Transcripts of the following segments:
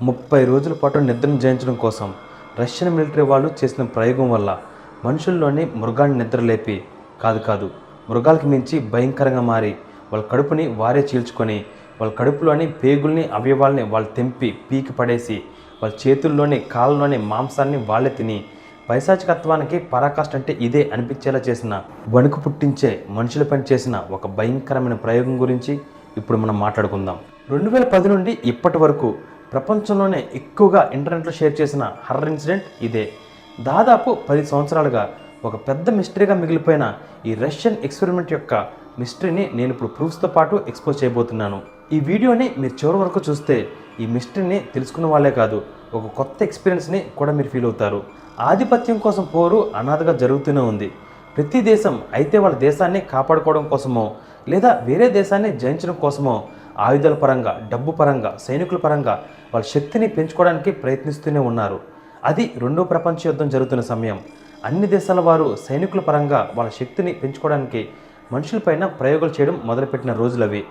30 రోజుల పాటు నిద్రను జయించడం కోసం రష్యన్ మిలిటరీ వాళ్ళు చేసిన ప్రయోగం వల్ల మనుషుల్లోని మృగాన్ని నిద్రలేపి కాదు మృగాలకి మించి భయంకరంగా మారి వాళ్ళ కడుపుని వారే చీల్చుకొని వాళ్ళ కడుపులోని పేగుల్ని అవయవాల్ని వాళ్ళు తెంపి పీకి పడేసి వాళ్ళ చేతుల్లోని కాళ్ళలోని మాంసాన్ని వాళ్ళే తిని పైశాచికత్వానికి పరాకాష్ట అంటే ఇదే అనిపించేలా చేసిన వణుకు పుట్టించే మనుషులపైన చేసిన ఒక భయంకరమైన ప్రయోగం గురించి ఇప్పుడు మనం మాట్లాడుకుందాం. 2010 నుండి ఇప్పటి వరకు ప్రపంచంలోనే ఎక్కువగా ఇంటర్నెట్లో షేర్ చేసిన హర్రర్ ఇన్సిడెంట్ ఇదే. దాదాపు 10 సంవత్సరాలుగా ఒక పెద్ద మిస్టరీగా మిగిలిపోయిన ఈ రష్యన్ ఎక్స్పెరిమెంట్ యొక్క మిస్టరీని నేను ఇప్పుడు ప్రూఫ్స్తో పాటు ఎక్స్పోజ్ చేయబోతున్నాను. ఈ వీడియోని మీరు చివరి వరకు చూస్తే ఈ మిస్టరీని తెలుసుకున్న వాళ్ళే కాదు, ఒక కొత్త ఎక్స్పీరియన్స్ని కూడా మీరు ఫీల్ అవుతారు. ఆధిపత్యం కోసం పోరు అనాథగా జరుగుతూనే ఉంది. ప్రతి దేశం అయితే వాళ్ళ దేశాన్ని కాపాడుకోవడం కోసమో లేదా వేరే దేశాన్ని జయించడం కోసమో ఆయుధాల పరంగా, డబ్బు పరంగా, సైనికుల పరంగా వాళ్ళ శక్తిని పెంచుకోవడానికి ప్రయత్నిస్తూనే ఉన్నారు. అది రెండో ప్రపంచ యుద్ధం జరుగుతున్న సమయం. అన్ని దేశాల వారు సైనికుల పరంగా వాళ్ళ శక్తిని పెంచుకోవడానికి మనుషులపైన ప్రయోగాలు చేయడం మొదలుపెట్టిన రోజులవి.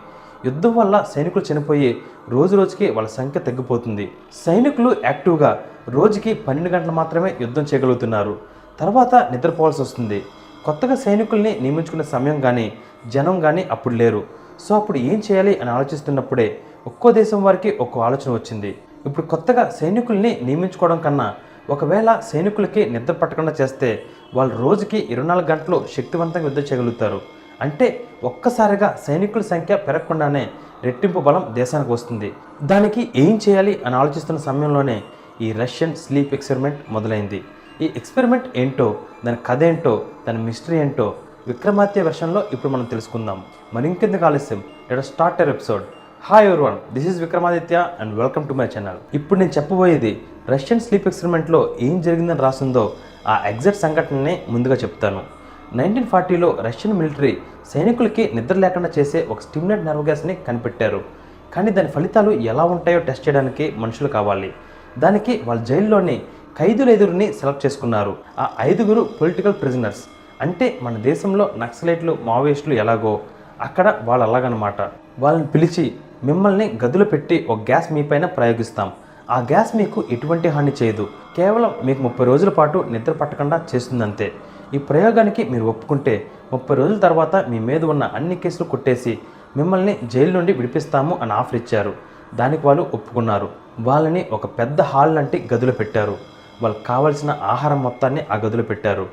యుద్ధం వల్ల సైనికులు చనిపోయి రోజుకి వాళ్ళ సంఖ్య తగ్గిపోతుంది. సైనికులు యాక్టివ్గా రోజుకి 12 గంటలు మాత్రమే యుద్ధం చేయగలుగుతున్నారు. తర్వాత నిద్రపోవాల్సి వస్తుంది. కొత్తగా సైనికుల్ని నియమించుకునే సమయం కానీ జనం కానీ అప్పుడు లేరు. సో అప్పుడు ఏం చేయాలి అని ఆలోచిస్తున్నప్పుడే ఒక్కో దేశం వారికి ఒక్కో ఆలోచన వచ్చింది. ఇప్పుడు కొత్తగా సైనికుల్ని నియమించుకోవడం కన్నా ఒకవేళ సైనికులకి నిద్ర పట్టకుండా చేస్తే వాళ్ళు రోజుకి 24 గంటలు శక్తివంతంగా యుద్ధం చేయగలుగుతారు. అంటే ఒక్కసారిగా సైనికుల సంఖ్య పెరగకుండానే రెట్టింపు బలం దేశానికి వస్తుంది. దానికి ఏం చేయాలి అని ఆలోచిస్తున్న సమయంలోనే ఈ రష్యన్ స్లీప్ ఎక్స్పెరిమెంట్ మొదలైంది. ఈ ఎక్స్పెరిమెంట్ ఏంటో, దాని కథ ఏంటో, దాని మిస్టరీ ఏంటో విక్రమాదిత్య వెర్షన్లో ఇప్పుడు మనం తెలుసుకుందాం. మరి ఇంకెందుకు ఆలస్యం, let us start our episode. Hi everyone, this is Vikramaditya and welcome to my channel. ఇప్పుడు నేను చెప్పబోయేది రష్యన్ స్లీప్ ఎక్స్పెరిమెంట్లో ఏం జరిగిందని రాసిందో ఆ ఎగ్జాక్ట్ సంఘటనని ముందుగా చెప్తాను. 1940లో రష్యన్ మిలిటరీ సైనికులకి నిద్ర లేకుండా చేసే ఒక స్టిమ్యులేట్ నర్వ్ గ్యాస్ని కనిపెట్టారు. కానీ దాని ఫలితాలు ఎలా ఉంటాయో టెస్ట్ చేయడానికి మనుషులు కావాలి. దానికి వాళ్ళ జైల్లోని ఖైదీల ఎదురుని సెలెక్ట్ చేసుకున్నారు. ఆ 5గురు పొలిటికల్ ప్రిజనర్స్. అంటే మన దేశంలో నక్సలైట్లు, మావోయిస్టులు ఎలాగో అక్కడ వాళ్ళు అలాగనమాట. వాళ్ళని పిలిచి మిమ్మల్ని గదిలో పెట్టి ఒక గ్యాస్ మీ పైన ప్రయోగిస్తాం. ఆ గ్యాస్ మీకు ఎటువంటి హాని చేయదు, కేవలం మీకు 30 రోజుల పాటు నిద్ర పట్టకుండా చేస్తుందంతే. ఈ ప్రయోగానికి మీరు ఒప్పుకుంటే 30 రోజుల తర్వాత మీ మీద ఉన్న అన్ని కేసులు కొట్టేసి మిమ్మల్ని జైలు నుండి విడిపిస్తాము అని ఆఫర్ ఇచ్చారు. దానికి వాళ్ళు ఒప్పుకున్నారు. వాళ్ళని ఒక పెద్ద హాల్ లాంటి గదిలో పెట్టారు. వాళ్ళకి కావాల్సిన ఆహారం మొత్తాన్ని ఆ గదిలో పెట్టారు.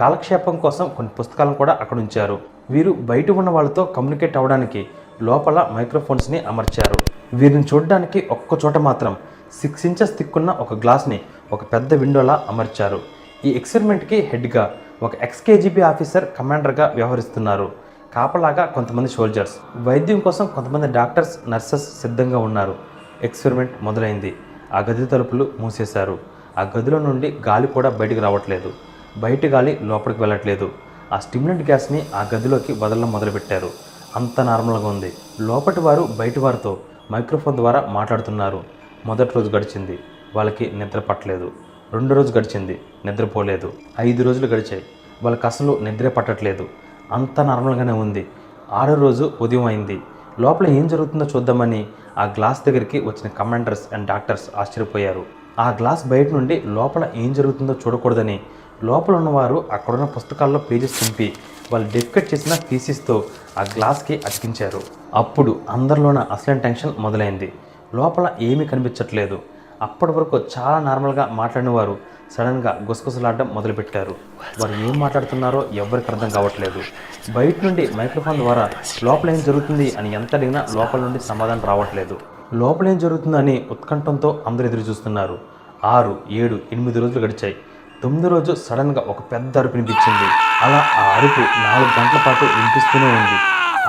కాలక్షేపం కోసం కొన్ని పుస్తకాలను కూడా అక్కడ ఉంచారు. వీరు బయట ఉన్న వాళ్ళతో కమ్యూనికేట్ అవ్వడానికి లోపల మైక్రోఫోన్స్ని అమర్చారు. వీరిని చూడడానికి ఒక్క చోట మాత్రం 6 ఇంచెస్ థిక్కున్న ఒక గ్లాస్ని ఒక పెద్ద విండోలా అమర్చారు. ఈ ఎక్స్పెరిమెంట్కి హెడ్గా ఒక ఎక్స్కేజీబీ ఆఫీసర్ కమాండర్గా వ్యవహరిస్తున్నారు. కాపలాగా కొంతమంది సోల్జర్స్, వైద్యం కోసం కొంతమంది డాక్టర్స్, నర్సెస్ సిద్ధంగా ఉన్నారు. ఎక్స్పెరిమెంట్ మొదలైంది. ఆ గది తలుపులు మూసేశారు. ఆ గదిలో నుండి గాలి కూడా బయటికి రావట్లేదు. బయట గాలి లోపలికి వెళ్ళట్లేదు. ఆ స్టిమ్యులెంట్ గ్యాస్ని ఆ గదిలోకి వదలడం మొదలుపెట్టారు. అంత నార్మల్గా ఉంది. లోపటి వారు బయటి వారితో మైక్రోఫోన్ ద్వారా మాట్లాడుతున్నారు. మొదటి రోజు గడిచింది, వాళ్ళకి నిద్ర పట్టలేదు. 2వ రోజు గడిచింది, నిద్రపోలేదు. 5 రోజులు గడిచాయి, వాళ్ళకి అసలు నిద్రే పట్టట్లేదు. అంత నార్మల్గానే ఉంది. 6వ రోజు ఉదయం అయింది. లోపల ఏం జరుగుతుందో చూద్దామని ఆ గ్లాస్ దగ్గరికి వచ్చిన కమాండర్స్ అండ్ డాక్టర్స్ ఆశ్చర్యపోయారు. ఆ గ్లాస్ బయట నుండి లోపల ఏం జరుగుతుందో చూడకూడదని లోపల ఉన్నవారు అక్కడున్న పుస్తకాల్లో పేజెస్ చింపి వాళ్ళు డెఫికెట్ చేసిన థీసిస్తో ఆ గ్లాస్కి అతికించారు. అప్పుడు అందరిలోన అసలైన టెన్షన్ మొదలైంది. లోపల ఏమీ కనిపించట్లేదు. అప్పటి వరకు చాలా నార్మల్గా మాట్లాడిన వారు సడన్గా గుసగుసలాడడం మొదలుపెట్టారు. వారు ఏం మాట్లాడుతున్నారో ఎవరికి అర్థం కావట్లేదు. బయట నుండి మైక్రోఫోన్ ద్వారా లోపల ఏం జరుగుతుంది అని ఎంత అడిగినా లోపల నుండి సమాధానం రావట్లేదు. లోపల ఏం జరుగుతుందని ఉత్కంఠంతో అందరూ ఎదురు చూస్తున్నారు. 6, 7, 8 రోజులు గడిచాయి. 9వ రోజు సడన్గా ఒక పెద్ద అరుపు వినిపించింది. అలా ఆ అరుపు 4 గంటల పాటు వినిపిస్తూనే ఉంది.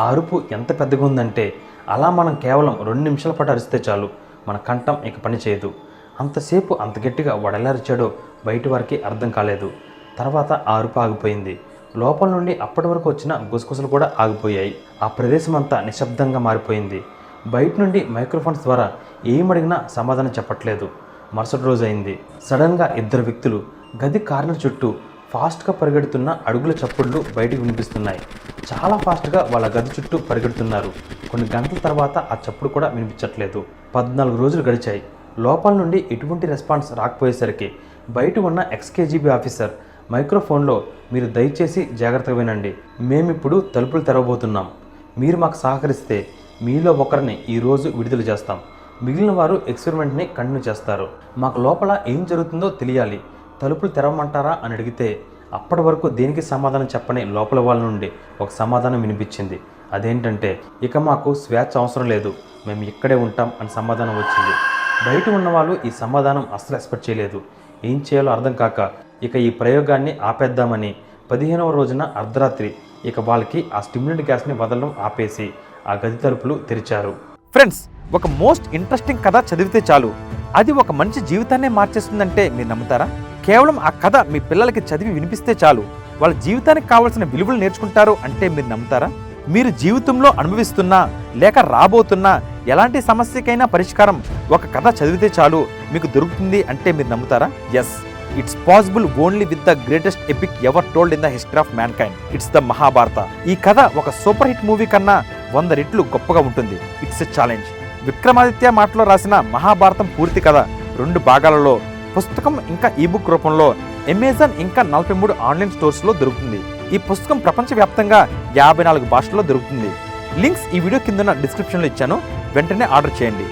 ఆ అరుపు ఎంత పెద్దగా ఉందంటే అలా మనం కేవలం 2 నిమిషాల పాటు అరిస్తే చాలు, మన కంఠం ఇక పని చేయదు. అంతసేపు అంత గట్టిగా వాడెలా అరిచాడో బయటి వారికి అర్థం కాలేదు. తర్వాత ఆ అరుపు ఆగిపోయింది. లోపల నుండి అప్పటి వరకు వచ్చిన గుసగుసలు కూడా ఆగిపోయాయి. ఆ ప్రదేశం అంతా నిశ్శబ్దంగా మారిపోయింది. బయట నుండి మైక్రోఫోన్స్ ద్వారా ఏమడిగినా సమాధానం చెప్పట్లేదు. మరుసటి రోజు అయింది. సడన్గా 2 వ్యక్తులు గది కార్నర్ చుట్టూ ఫాస్ట్గా పరిగెడుతున్న అడుగుల చప్పుళ్ళు బయటకు వినిపిస్తున్నాయి. చాలా ఫాస్ట్గా వాళ్ళ గది చుట్టూ పరిగెడుతున్నారు. కొన్ని గంటల తర్వాత ఆ చప్పుడు కూడా వినిపించట్లేదు. 14 రోజులు గడిచాయి. లోపల నుండి ఎటువంటి రెస్పాన్స్ రాకపోయేసరికి బయట ఉన్న ఎక్స్కేజీబీ ఆఫీసర్ మైక్రోఫోన్లో, మీరు దయచేసి జాగ్రత్తగా వినండి, మేమిప్పుడు తలుపులు తెరవబోతున్నాం. మీరు మాకు సహకరిస్తే మీలో ఒకరిని ఈరోజు విడుదల చేస్తాం. మిగిలిన వారు ఎక్స్పెరిమెంట్ని కంటిన్యూ చేస్తారు. మాకు లోపల ఏం జరుగుతుందో తెలియాలి. తలుపులు తెరవమంటారా అని అడిగితే అప్పటి వరకు దేనికి సమాధానం చెప్పని లోపల వాళ్ళ నుండి ఒక సమాధానం వినిపించింది. అదేంటంటే, ఇక మాకు స్వేచ్ఛ అవసరం లేదు, మేము ఇక్కడే ఉంటాం అని సమాధానం వచ్చింది. బయట ఉన్న వాళ్ళు ఈ సమాధానం అస్సలు ఎక్స్పెక్ట్ చేయలేదు. ఏం చేయాలో అర్థం కాక ఇక ఈ ప్రయోగాన్ని ఆపేద్దామని 15వ రోజున అర్ధరాత్రి ఇక వాళ్ళకి ఆ స్టిమ్యులెంట్ గ్యాస్ని వదలడం ఆపేసి ఆ గది తలుపులు తెరిచారు. ఫ్రెండ్స్, ఒక మోస్ట్ ఇంట్రెస్టింగ్ కథ చదివితే చాలు అది ఒక మనిషి జీవితాన్నే మార్చేస్తుందంటే మీరు నమ్ముతారా? కేవలం ఆ కథ మీ పిల్లలకి చదివి వినిపిస్తే చాలు వాళ్ళ జీవితానికి కావాల్సిన విలువలు నేర్చుకుంటారు అంటే మీరు నమ్ముతారా? మీరు జీవితంలో అనుభవిస్తున్నా లేక రాబోతున్నా ఎలాంటి సమస్యకైనా పరిష్కారం ఒక కథ చదివితే చాలు మీకు దొరుకుతుంది అంటే మీరు నమ్ముతారా? Yes, it's possible only with the greatest epic ever told in the history of mankind. It's the Mahabharata. ఈ కథ ఒక సూపర్ హిట్ మూవీ కన్నా 100 రెట్లు గొప్పగా ఉంటుంది. It's a challenge. విక్రమాదిత్య మాటలో రాసిన మహాభారతం పూర్తి కథ 2 భాగాలలో పుస్తకం ఇంకా ఈబుక్ రూపంలో అమెజాన్ ఇంకా 43 ఆన్లైన్ స్టోర్స్లో దొరుకుతుంది. ఈ పుస్తకం ప్రపంచవ్యాప్తంగా 54 భాషల్లో దొరుకుతుంది. లింక్స్ ఈ వీడియో కింద డిస్క్రిప్షన్లో ఇచ్చాను, వెంటనే ఆర్డర్ చేయండి.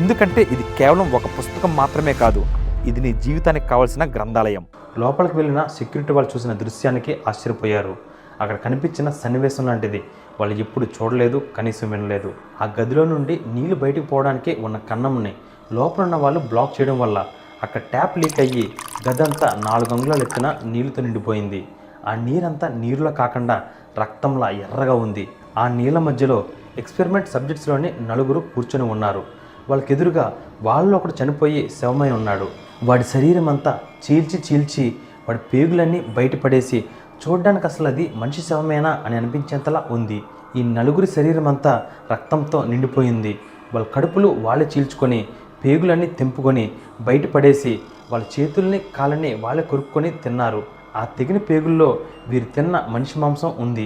ఎందుకంటే ఇది కేవలం ఒక పుస్తకం మాత్రమే కాదు, ఇది నీ జీవితానికి కావాల్సిన గ్రంథాలయం. లోపలికి వెళ్ళిన సెక్యూరిటీ వాళ్ళు చూసిన దృశ్యానికి ఆశ్చర్యపోయారు. అక్కడ కనిపించిన సన్నివేశం లాంటిది వాళ్ళు ఎప్పుడు చూడలేదు, కనీసం వినలేదు. ఆ గదిలో నుండి నీళ్లు బయటకు పోవడానికి ఉన్న కన్నంని లోపల ఉన్న వాళ్ళు బ్లాక్ చేయడం వల్ల అక్కడ ట్యాప్ లీక్ అయ్యి గదంతా 4 అంగుళాల ఎత్తున నీళ్లతో నిండిపోయింది. ఆ నీరంతా నీరులా కాకుండా రక్తంలా ఎర్రగా ఉంది. ఆ నీళ్ళ మధ్యలో ఎక్స్పెరిమెంట్ సబ్జెక్ట్స్లోని 4 కూర్చొని ఉన్నారు. వాళ్ళకి ఎదురుగా వాళ్ళలో ఒకడు చనిపోయి శవమై ఉన్నాడు. వాడి శరీరం అంతా చీల్చి వాడి పేగులన్నీ బయటపడేసి చూడడానికి అసలు అది మనిషి శవమేనా అని అనిపించేంతలా ఉంది. ఈ 4 శరీరం అంతా రక్తంతో నిండిపోయింది. వాళ్ళ కడుపులు వాళ్ళే చీల్చుకొని పేగులన్నీ తెంపుకొని బయటపడేసి వాళ్ళ చేతుల్ని కాళ్ళని వాళ్ళే కొరుక్కొని తిన్నారు. ఆ తెగిన పేగుల్లో వీరు తిన్న మనిషి మాంసం ఉంది.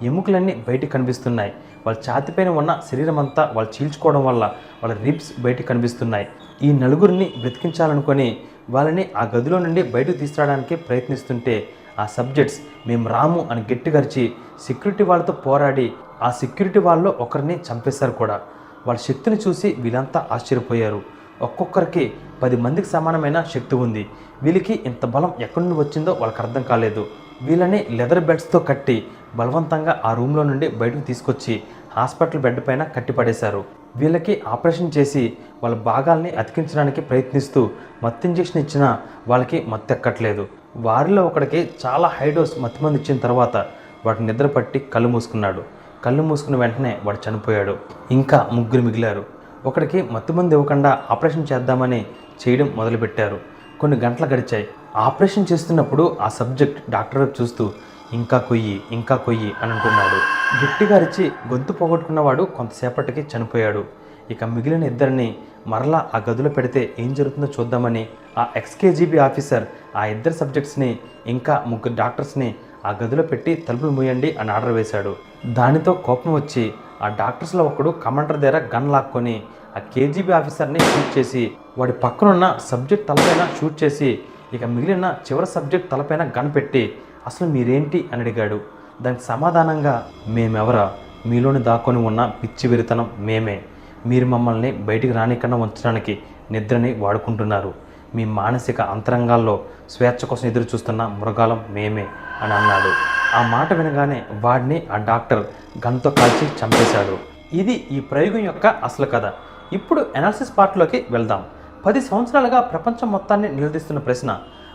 ఎముకలన్నీ బయట కనిపిస్తున్నాయి. వాళ్ళ ఛాతిపైన ఉన్న శరీరం అంతా వాళ్ళు చీల్చుకోవడం వల్ల వాళ్ళ రిబ్స్ బయట కనిపిస్తున్నాయి. ఈ 4 బ్రతికించాలనుకొని వాళ్ళని ఆ గదిలో నుండి బయటకు తీసుకురావడానికి ప్రయత్నిస్తుంటే ఆ సబ్జెక్ట్స్ మేము రాము అని గట్టిగరిచి సెక్యూరిటీ వాళ్ళతో పోరాడి ఆ సెక్యూరిటీ వాళ్ళలో ఒకరిని చంపేశారు కూడా. వాళ్ళ శక్తిని చూసి వీళ్ళంతా ఆశ్చర్యపోయారు. ఒక్కొక్కరికి 10 మందికి సమానమైన శక్తి ఉంది. వీళ్ళకి ఇంత బలం ఎక్కడి నుండి వచ్చిందో వాళ్ళకి అర్థం కాలేదు. వీళ్ళని లెదర్ బెడ్స్తో కట్టి బలవంతంగా ఆ రూమ్లో నుండి బయటకు తీసుకొచ్చి హాస్పిటల్ బెడ్ పైన కట్టిపడేశారు. వీళ్ళకి ఆపరేషన్ చేసి వాళ్ళ భాగాల్ని అతికించడానికి ప్రయత్నిస్తూ మత్తు ఇంజెక్షన్ ఇచ్చినా వాళ్ళకి మత్తు ఎక్కట్లేదు. వారిలో ఒకడికి చాలా హైడోస్ మత్తుమంది ఇచ్చిన తర్వాత వాడికి నిద్ర పట్టి కళ్ళు మూసుకున్నాడు. కళ్ళు మూసుకున్న వెంటనే వాడు చనిపోయాడు. ఇంకా 3 మిగిలారు. ఒకడికి మత్తుమంది ఇవ్వకుండా ఆపరేషన్ చేద్దామని చేయడం మొదలుపెట్టారు. కొన్ని గంటలు గడిచాయి. ఆపరేషన్ చేస్తున్నప్పుడు ఆ సబ్జెక్ట్ డాక్టర్ వైపు చూస్తూ ఇంకా కొయ్యి అని అంటున్నాడు. గట్టిగా అరిచి గొంతు పోగొట్టుకున్నవాడు కొంతసేపటికి చనిపోయాడు. ఇక మిగిలిన 2 మరలా ఆ గదిలో పెడితే ఏం జరుగుతుందో చూద్దామని ఆ ఎక్స్కేజీబీ ఆఫీసర్ ఆ 2 సబ్జెక్ట్స్ని ఇంకా 3 డాక్టర్స్ని ఆ గదిలో పెట్టి తలుపులు మూయండి అని ఆర్డర్ వేశాడు. దానితో కోపం వచ్చి ఆ డాక్టర్స్లో ఒకడు కమాండర్ దగ్గర గన్ లాక్కొని ఆ కేజీబీ ఆఫీసర్ని షూట్ చేసి వాడి పక్కనున్న సబ్జెక్ట్ తలపైన షూట్ చేసి ఇక మిగిలిన చివరి సబ్జెక్ట్ తలపైన గన్ పెట్టి అసలు మీరేంటి అని అడిగాడు. దానికి సమాధానంగా, మేమెవరా, మీలోని దాక్కొని ఉన్న పిచ్చి వెరితనం మేమే. మీరు మమ్మల్ని బయటికి రానికన్నా ఉంచడానికి నిద్రని వాడుకుంటున్నారు. మీ మానసిక అంతరంగాల్లో స్వేచ్ఛ కోసం ఎదురు చూస్తున్న మృగాలం మేమే అని అన్నాడు. ఆ మాట వినగానే వాడిని ఆ డాక్టర్ గన్తో కాల్చి చంపేశాడు. ఇది ఈ ప్రయోగం యొక్క అసలు కథ. ఇప్పుడు అనాలిసిస్ పార్ట్లోకి వెళ్దాం. 10 సంవత్సరాలుగా ప్రపంచం మొత్తాన్ని నిలదీస్తున్న ప్రశ్న,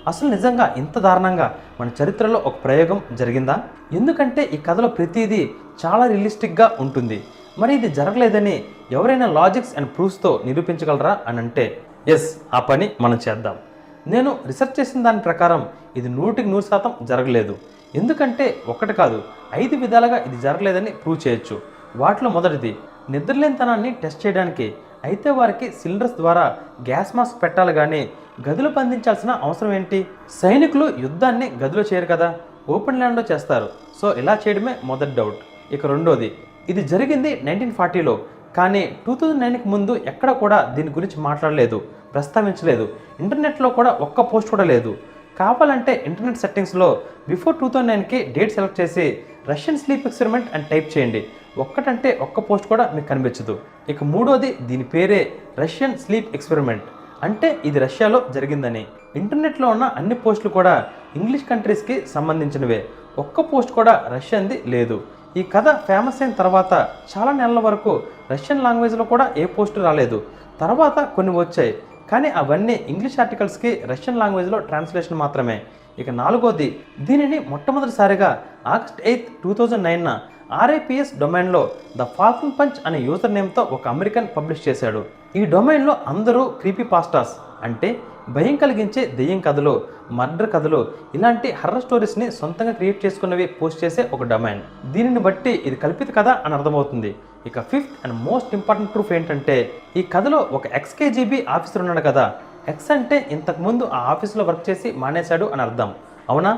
అసలు నిజంగా ఇంత దారుణంగా మన చరిత్రలో ఒక ప్రయోగం జరిగిందా? ఎందుకంటే ఈ కథలో ప్రతిదీ చాలా రియలిస్టిక్గా ఉంటుంది. మరి ఇది జరగలేదని ఎవరైనా లాజిక్స్ అండ్ ప్రూఫ్స్తో నిరూపించగలరా అని అంటే ఎస్, ఆ పని మనం చేద్దాం. నేను రీసెర్చ్ చేసిన దాని ప్రకారం ఇది 100% జరగలేదు. ఎందుకంటే ఒకటి కాదు, 5 విధాలుగా ఇది జరగలేదని ప్రూవ్ చేయొచ్చు. వాటిలో మొదటిది, నిద్రలేనితనాన్ని టెస్ట్ చేయడానికి. అయితే వారికి సిలిండర్స్ ద్వారా గ్యాస్ మాస్క్ పెట్టాలి కానీ గదిలో బంధించాల్సిన అవసరం ఏంటి? సైనికులు యుద్ధాన్ని గదిలో చేయరు కదా, ఓపెన్ ల్యాండ్లో చేస్తారు. సో ఇలా చేయడమే మొదటి డౌట్. ఇక రెండోది, ఇది జరిగింది 1940లో. కానీ 2009కి ముందు ఎక్కడ కూడా దీని గురించి మాట్లాడలేదు, ప్రస్తావించలేదు. ఇంటర్నెట్లో కూడా ఒక్క పోస్ట్ కూడా లేదు. కావాలంటే ఇంటర్నెట్ సెట్టింగ్స్లో బిఫోర్ 2009కి డేట్ సెలెక్ట్ చేసి రష్యన్ స్లీప్ ఎక్స్పెరిమెంట్ అని టైప్ చేయండి. ఒక్కటంటే ఒక్క పోస్ట్ కూడా మీకు కనిపించదు. ఇక మూడోది, దీని పేరే రష్యన్ స్లీప్ ఎక్స్పెరిమెంట్, అంటే ఇది రష్యాలో జరిగిందని. ఇంటర్నెట్లో ఉన్న అన్ని పోస్టులు కూడా ఇంగ్లీష్ కంట్రీస్కి సంబంధించినవే, ఒక్క పోస్ట్ కూడా రష్యన్ది లేదు. ఈ కథ ఫేమస్ అయిన తర్వాత చాలా నెలల వరకు రష్యన్ లాంగ్వేజ్లో కూడా ఏ పోస్టు రాలేదు. తర్వాత కొన్ని వచ్చాయి, కానీ అవన్నీ ఇంగ్లీష్ ఆర్టికల్స్కి రష్యన్ లాంగ్వేజ్లో ట్రాన్స్లేషన్ మాత్రమే. ఇక నాలుగోది, దీనిని మొట్టమొదటిసారిగా ఆగస్ట్ 8, 2009 RIPS డొమైన్లో ద ఫాల్కన్ పంచ్ అనే యూజర్ నేమ్తో ఒక అమెరికన్ పబ్లిష్ చేశాడు. ఈ డొమైన్లో అందరూ క్రీపీ పాస్టాస్ అంటే భయం కలిగించే దెయ్యం కథలు, మర్డర్ కథలు, ఇలాంటి హర్రర్ స్టోరీస్ని సొంతంగా క్రియేట్ చేసుకున్నవి పోస్ట్ చేసే ఒక డొమైన్. దీనిని బట్టి ఇది కల్పిత కథ అని అర్థమవుతుంది. ఇక fifth and most important proof ఏంటంటే, ఈ కథలో ఒక XKGB ఆఫీసర్ ఉన్నాడు కదా. ఎక్స్ అంటే ఇంతకుముందు ఆ ఆఫీసులో వర్క్ చేసి మానేశాడు అని అర్థం, అవునా?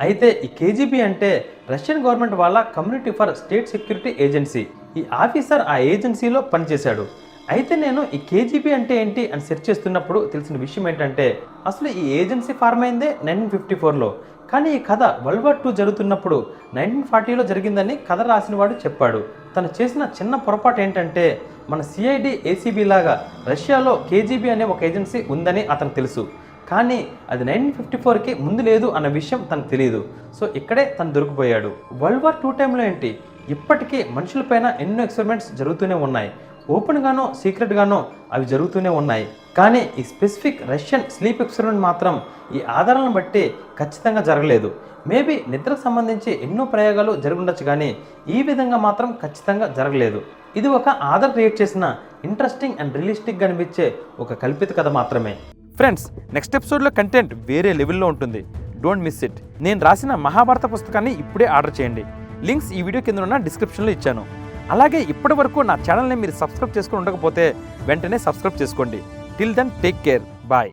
అయితే ఈ KGB అంటే రష్యన్ గవర్నమెంట్ వాళ్ళ community for state security agency. ఈ ఆఫీసర్ ఆ ఏజెన్సీలో పనిచేశాడు. అయితే నేను ఈ KGB అంటే ఏంటి అని సెర్చ్ చేస్తున్నప్పుడు తెలిసిన విషయం ఏంటంటే, అసలు ఈ ఏజెన్సీ ఫార్మ్ అయిందే 1954లో, కానీ ఈ కథ వరల్డ్ వార్ 2 జరుగుతున్నప్పుడు 1940లో జరిగిందని కథ రాసిన వాడు చెప్పాడు. తను చేసిన చిన్న పొరపాటు ఏంటంటే, మన CID ACB లాగా రష్యాలో KGB అనే ఒక ఏజెన్సీ ఉందని అతనికి తెలుసు, కానీ అది 1954కి ముందు లేదు అన్న విషయం తనకు తెలియదు. సో ఇక్కడే తను దొరికిపోయాడు. వరల్డ్ వార్ 2 టైంలో ఏంటి, ఇప్పటికీ మనుషులపైన ఎన్నో ఎక్స్పెరిమెంట్స్ జరుగుతూనే ఉన్నాయి. ఓపెన్గానో సీక్రెట్గానో అవి జరుగుతూనే ఉన్నాయి. కానీ ఈ స్పెసిఫిక్ రష్యన్ స్లీప్ ఎక్స్పెరిమెంట్ మాత్రం ఈ ఆధారాలను బట్టి ఖచ్చితంగా జరగలేదు. మేబీ నిద్రకు సంబంధించి ఎన్నో ప్రయోగాలు జరుగుండొచ్చు, కానీ ఈ విధంగా మాత్రం ఖచ్చితంగా జరగలేదు. ఇది ఒక ఆధార్ క్రియేట్ చేసిన ఇంట్రెస్టింగ్ అండ్ రియలిస్టిక్గా అనిపించే ఒక కల్పిత కథ మాత్రమే. ఫ్రెండ్స్, నెక్స్ట్ ఎపిసోడ్లో కంటెంట్ వేరే లెవెల్లో ఉంటుంది. Don't miss it. నేను రాసిన మహాభారత పుస్తకాన్ని ఇప్పుడే ఆర్డర్ చేయండి. లింక్స్ ఈ వీడియో కింద ఉన్న డిస్క్రిప్షన్లో ఇచ్చాను. అలాగే ఇప్పటి వరకు నా ఛానల్ని మీరు సబ్స్క్రైబ్ చేసుకుని ఉండకపోతే వెంటనే సబ్స్క్రైబ్ చేసుకోండి. Till then take care.